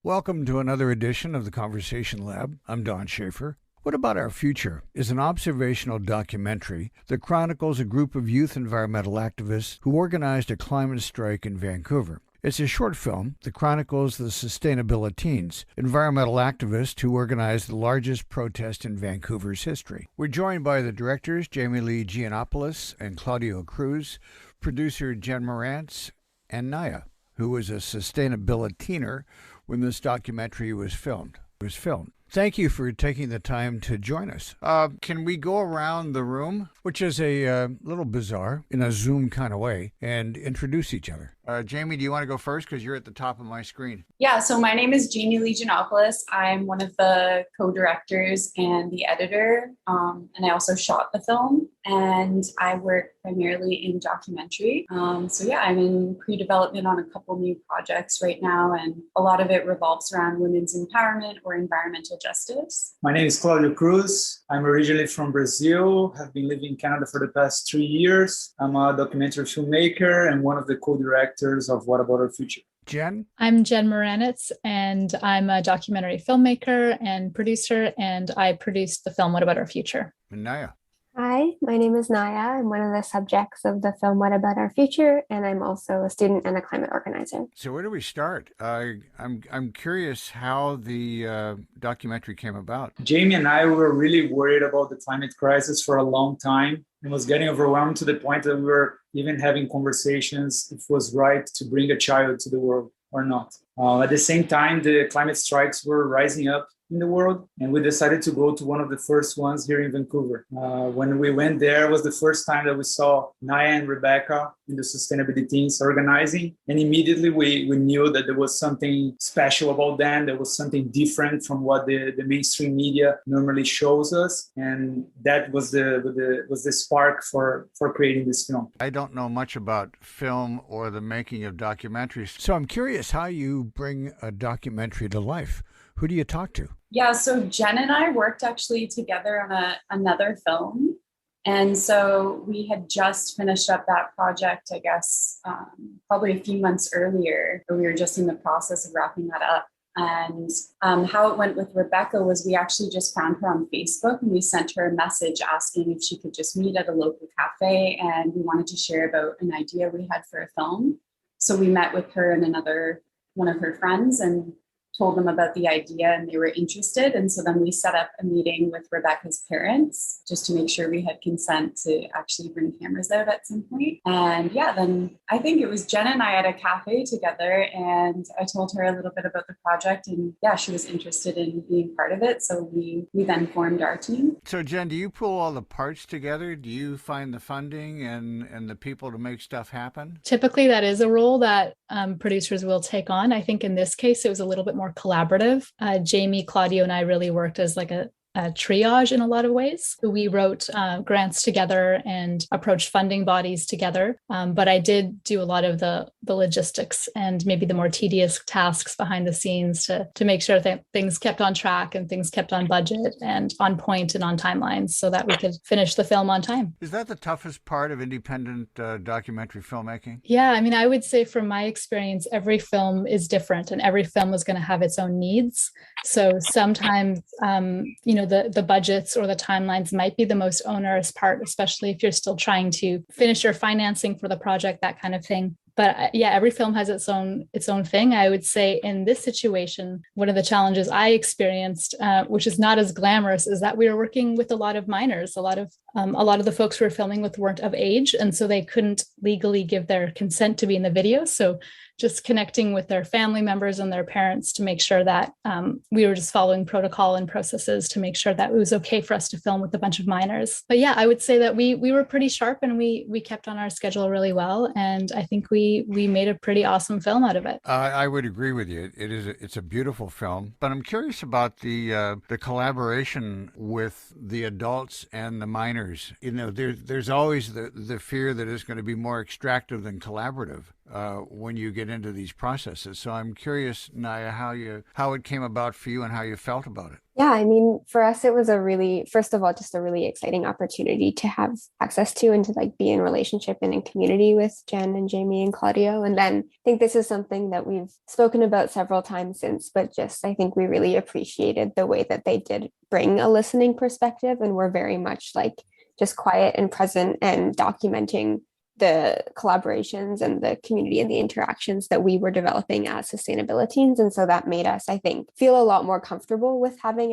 Welcome to another edition of the Conversation Lab. I'm Don Schaefer. What About Our Future is an observational documentary that chronicles a group of youth environmental activists who organized a climate strike in Vancouver. It's a short film that chronicles the Sustainabiliteens, environmental activists who organized the largest protest in Vancouver's history. We're joined by the directors, Jaime Leigh Gianopoulos and Claudio Cruz, producer Jen Muaranetz, and Naia, who was a Sustainabiliteener when this documentary was filmed. Thank you for taking the time to join us. Can we go around the room, which is a little bizarre in a Zoom kind of way, and introduce each other? Jaime, do you want to go first? Because you're at the top of my screen. Yeah, so my name is Jaime Leigh Gianopoulos. I'm one of the co-directors and the editor, and I also shot the film, and I work primarily in documentary. I'm in pre-development on a couple new projects right now, and a lot of it revolves around women's empowerment or environmental justice. My name is Claudio Cruz. I'm originally from Brazil, have been living in Canada for the past 3 years. I'm a documentary filmmaker and one of the co-directors of What About Our Future. Jen? I'm Jen Muaranetz, and I'm a documentary filmmaker and producer, and I produced the film What About Our Future. And Naia? Hi, my name is Naia. I'm one of the subjects of the film What About Our Future, and I'm also a student and a climate organizer. So where do we start? I'm curious how the documentary came about. Jaime and I were really worried about the climate crisis for a long time. It was getting overwhelmed to the point that we were even having conversations if it was right to bring a child to the world or not. At the same time, the climate strikes were rising up in the world, and we decided to go to one of the first ones here in Vancouver. When we went there, it was the first time that we saw Naia and Rebecca in the Sustainabiliteens organizing, and immediately we knew that there was something special about them. There was something different from what the mainstream media normally shows us, and that was the spark for creating this film. I don't know much about film or the making of documentaries, so I'm curious how you bring a documentary to life. Who do you talk to? Yeah, so Jen and I worked actually together on another film. And so we had just finished up that project, I guess, probably a few months earlier. We were just in the process of wrapping that up. And how it went with Rebecca was we actually just found her on Facebook, and we sent her a message asking if she could just meet at a local cafe. And we wanted to share about an idea we had for a film. So we met with her and another one of her friends and told them about the idea, and they were interested. And so then we set up a meeting with Rebecca's parents just to make sure we had consent to actually bring cameras out at some point. And yeah, then I think it was Jen and I at a cafe together, and I told her a little bit about the project, and yeah, she was interested in being part of it. So we then formed our team. So Jen, do you pull all the parts together? Do you find the funding and the people to make stuff happen? Typically, that is a role that producers will take on. I think in this case, it was a little bit more collaborative. Jaime, Claudio, and I really worked as like a triage in a lot of ways. We wrote grants together and approached funding bodies together. But I did do a lot of the logistics and maybe the more tedious tasks behind the scenes to make sure that things kept on track and things kept on budget and on point and on timelines so that we could finish the film on time. Is that the toughest part of independent documentary filmmaking? Yeah, I mean, I would say from my experience, every film is different and every film is going to have its own needs. So sometimes, the budgets or the timelines might be the most onerous part, especially if you're still trying to finish your financing for the project, that kind of thing. But yeah, every film has its own thing. I would say in this situation, one of the challenges I experienced, which is not as glamorous, is that we were working with a lot of minors. A lot of the folks we were filming with weren't of age, and so they couldn't legally give their consent to be in the video. So just connecting with their family members and their parents to make sure that we were just following protocol and processes to make sure that it was okay for us to film with a bunch of minors. But yeah, I would say that we were pretty sharp and we kept on our schedule really well. And I think we made a pretty awesome film out of it. I would agree with you. It's a beautiful film, but I'm curious about the collaboration with the adults and the minors. You know, there's always the fear that it's going to be more extractive than collaborative. when you get into these processes. So I'm curious, Naia, how it came about for you and how you felt about it. Yeah, I mean, for us, it was first of all, just a really exciting opportunity to have access to and to like be in relationship and in community with Jen and Jamie and Claudio. And then I think this is something that we've spoken about several times since, but just I think we really appreciated the way that they did bring a listening perspective and were very much like just quiet and present and documenting the collaborations and the community and the interactions that we were developing as Sustainabiliteens. And so that made us, I think, feel a lot more comfortable with having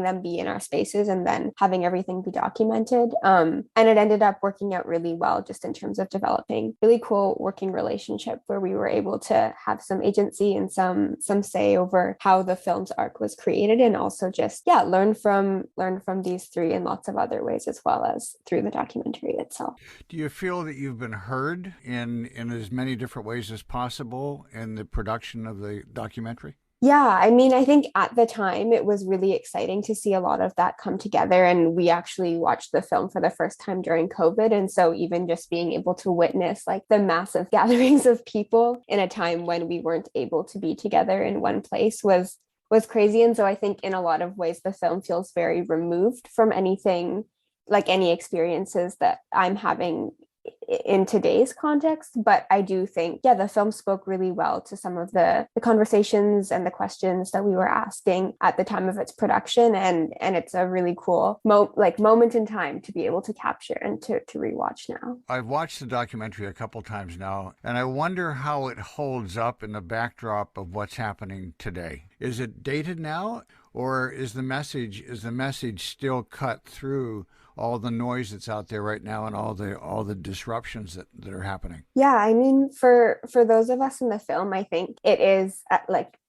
them be in our spaces and then having everything be documented. And it ended up working out really well just in terms of developing really cool working relationship where we were able to have some agency and some say over how the film's arc was created, and also just, learn from these three in lots of other ways as well as through the documentary itself. Do you feel that you've been heard in as many different ways as possible in the production of the documentary? Yeah, I mean, I think at the time it was really exciting to see a lot of that come together. And we actually watched the film for the first time during COVID. And so even just being able to witness like the massive gatherings of people in a time when we weren't able to be together in one place was crazy. And so I think in a lot of ways, the film feels very removed from anything, like any experiences that I'm having in today's context. But I do think, the film spoke really well to some of the conversations and the questions that we were asking at the time of its production. And it's a really cool moment in time to be able to capture and to rewatch now. I've watched the documentary a couple times now, and I wonder how it holds up in the backdrop of what's happening today. Is it dated now, or is the message still cut through all the noise that's out there right now and all the disruptions that are happening? Yeah, I mean, for those of us in the film, I think it is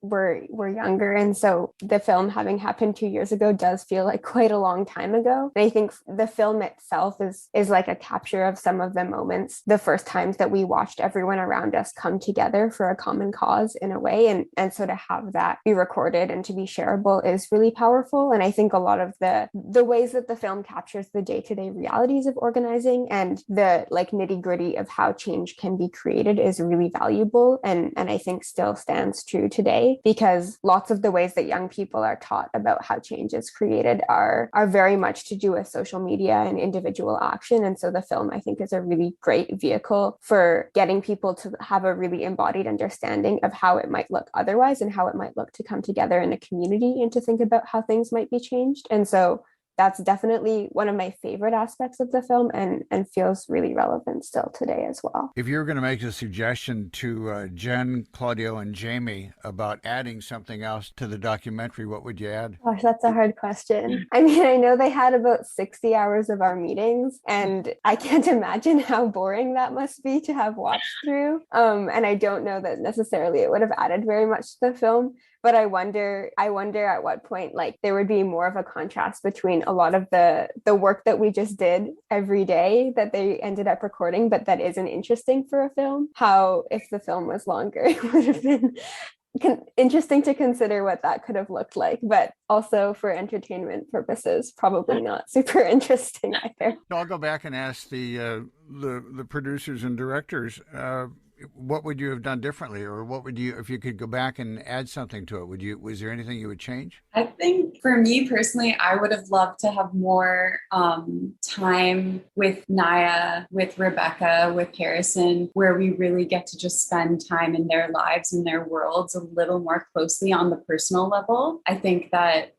we're younger, and so the film having happened 2 years ago does feel like quite a long time ago. And I think the film itself is like a capture of some of the moments, the first times that we watched everyone around us come together for a common cause in a way, and so to have that be recorded and to be shareable is really powerful. And I think a lot of the ways that the film captures the day-to-day realities of organizing and the like nitty-gritty of how change can be created is really valuable, and I think still stands true today, because lots of the ways that young people are taught about how change is created are very much to do with social media and individual action. And so the film, I think, is a really great vehicle for getting people to have a really embodied understanding of how it might look otherwise and how it might look to come together in a community and to think about how things might be changed. And so that's definitely one of my favorite aspects of the film, and feels really relevant still today as well. If you were going to make a suggestion to Jen, Claudio, and Jamie about adding something else to the documentary, what would you add? Gosh, that's a hard question. I mean, I know they had about 60 hours of our meetings, and I can't imagine how boring that must be to have watched through. And I don't know that necessarily it would have added very much to the film. But I wonder at what point like there would be more of a contrast between a lot of the work that we just did every day that they ended up recording, but that isn't interesting for a film. How if the film was longer, it would have been interesting to consider what that could have looked like, but also for entertainment purposes, probably not super interesting either. I'll go back and ask the producers and directors. What would you have done differently, or what would you, if you could go back and add something to it? Was there anything you would change? I think for me personally, I would have loved to have more time with Naia, with Rebecca, with Harrison, where we really get to just spend time in their lives and their worlds a little more closely on the personal level. I think that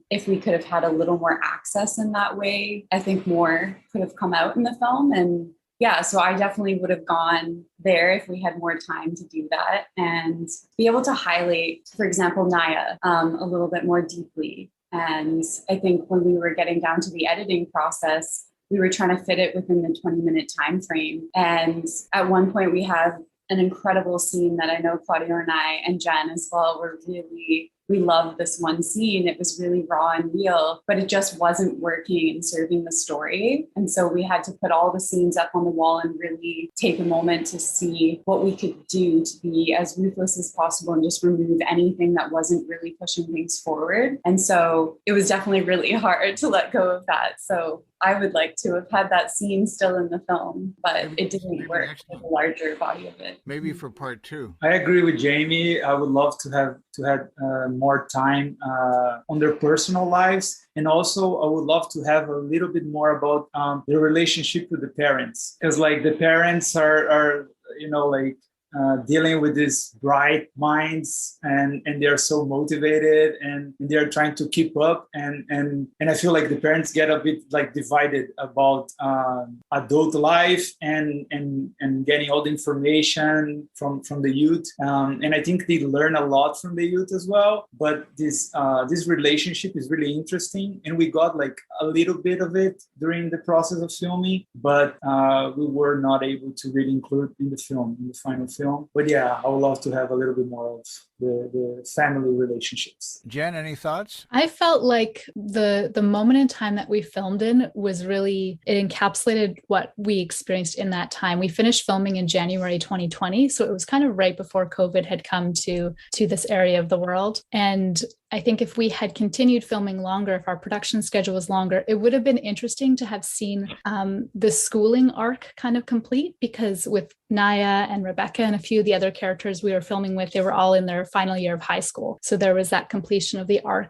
if we could have had a little more access in that way, I think more could have come out in the film. And yeah, so I definitely would have gone there if we had more time to do that and be able to highlight, for example, Naia a little bit more deeply. And I think when we were getting down to the editing process, we were trying to fit it within the 20-minute time frame. And at one point we have an incredible scene that I know Claudio and I and Jen as well we we loved this one scene. It was really raw and real, but it just wasn't working and serving the story. And so we had to put all the scenes up on the wall and really take a moment to see what we could do to be as ruthless as possible and just remove anything that wasn't really pushing things forward. And so it was definitely really hard to let go of that. So I would like to have had that scene still in the film, but it didn't work with the larger body of it. Maybe for part 2. I agree with Jamie. I would love to have more time on their personal lives. And also, I would love to have a little bit more about the relationship with the parents. Because like the parents are dealing with these bright minds and they're so motivated and they're trying to keep up and I feel like the parents get a bit like divided about adult life and getting all the information from the youth and I think they learn a lot from the youth as well, but this relationship is really interesting and we got like a little bit of it during the process of filming, but we were not able to really include in the final film. But yeah, I would love to have a little bit more of the family relationships. Jen, any thoughts? I felt like the moment in time that we filmed in was really, it encapsulated what we experienced in that time. We finished filming in January 2020, so it was kind of right before COVID had come to this area of the world. And I think if we had continued filming longer, if our production schedule was longer, it would have been interesting to have seen the schooling arc kind of complete, because with Naia and Rebecca and a few of the other characters we were filming with, they were all in their final year of high school. So there was that completion of the arc,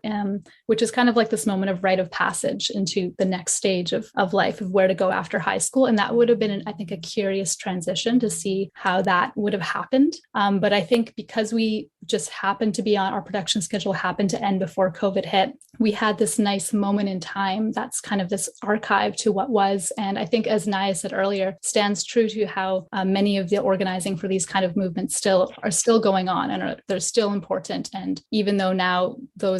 which is kind of like this moment of rite of passage into the next stage of life, of where to go after high school. And that would have been, I think, a curious transition to see how that would have happened. But I think because we just happened to be on, our production schedule happened to end before COVID hit, we had this nice moment in time that's kind of this archive to what was. And I think, as Naia said earlier, stands true to how many of the organizing for these kind of movements are still going on and they're still important. And even though now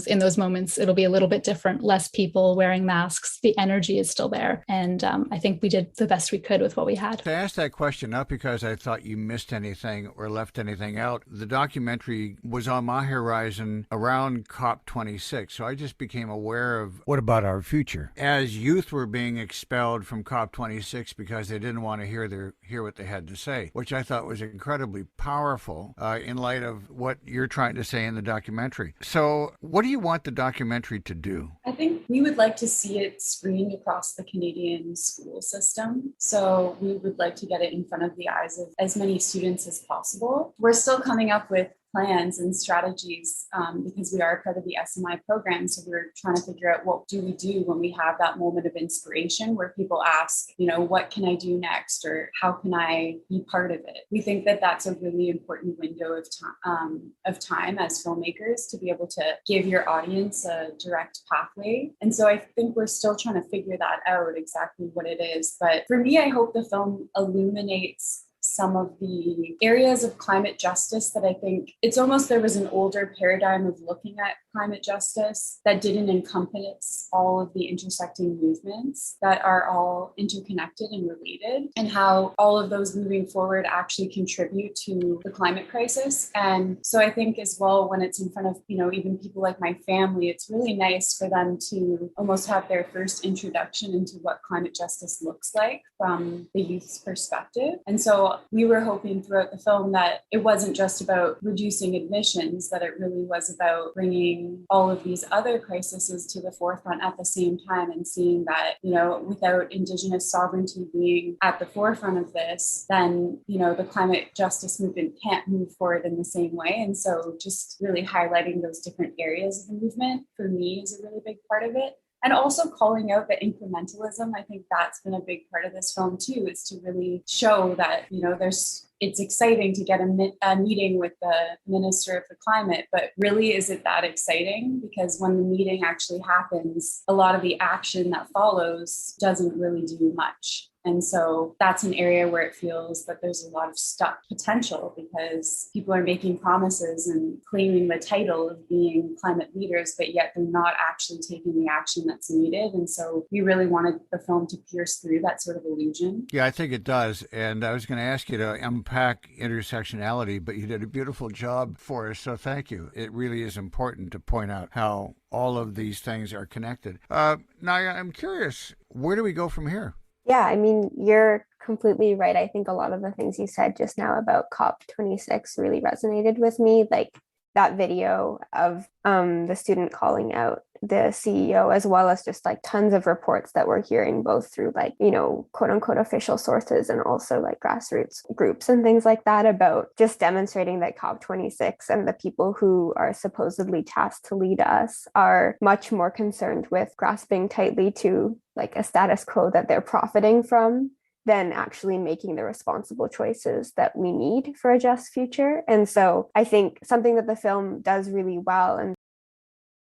in those moments, it'll be a little bit different, less people wearing masks, the energy is still there. And I think we did the best we could with what we had. I asked that question not because I thought you missed anything or left anything out. The documentary was on my horizon around COP26, so I just became aware of what about our future. As youth were being expelled from COP26 because they didn't want to hear what they had to say, which I thought was incredibly powerful in light of what you're trying to say in the documentary. So what do you want the documentary to do? I think we would like to see it screened across the Canadian school system. So we would like to get it in front of the eyes of as many students as possible. We're still coming up with plans and strategies because we are part of the SMI program. So we're trying to figure out what do we do when we have that moment of inspiration where people ask, what can I do next? Or how can I be part of it? We think that that's a really important window of time as filmmakers to be able to give your audience a direct pathway. And so I think we're still trying to figure that out exactly what it is. But for me, I hope the film illuminates some of the areas of climate justice that I think it's almost there was an older paradigm of looking at climate justice that didn't encompass all of the intersecting movements that are all interconnected and related, and how all of those moving forward actually contribute to the climate crisis. And so I think as well, when it's in front of, even people like my family, it's really nice for them to almost have their first introduction into what climate justice looks like from the youth's perspective. And so we were hoping throughout the film that it wasn't just about reducing emissions, that it really was about bringing all of these other crises to the forefront at the same time, and seeing that, without Indigenous sovereignty being at the forefront of this, then, the climate justice movement can't move forward in the same way. And so just really highlighting those different areas of the movement for me is a really big part of it. And also calling out the incrementalism. I think that's been a big part of this film too, is to really show that, it's exciting to get a meeting with the Minister of the Climate, but really, is it that exciting? Because when the meeting actually happens, a lot of the action that follows doesn't really do much. And so that's an area where it feels that there's a lot of stuck potential because people are making promises and claiming the title of being climate leaders, but yet they're not actually taking the action that's needed. And so we really wanted the film to pierce through that sort of illusion. Yeah, I think it does. And I was going to ask you to unpack intersectionality, but you did a beautiful job for us. So thank you. It really is important to point out how all of these things are connected. Naia, I'm curious, where do we go from here? Yeah, I mean, you're completely right. I think a lot of the things you said just now about COP26 really resonated with me. Like that video of the student calling out the CEO, as well as just like tons of reports that we're hearing both through like, you know, quote unquote official sources and also like grassroots groups and things like that, about just demonstrating that COP26 and the people who are supposedly tasked to lead us are much more concerned with grasping tightly to like a status quo that they're profiting from than actually making the responsible choices that we need for a just future. And so I think something that the film does really well, and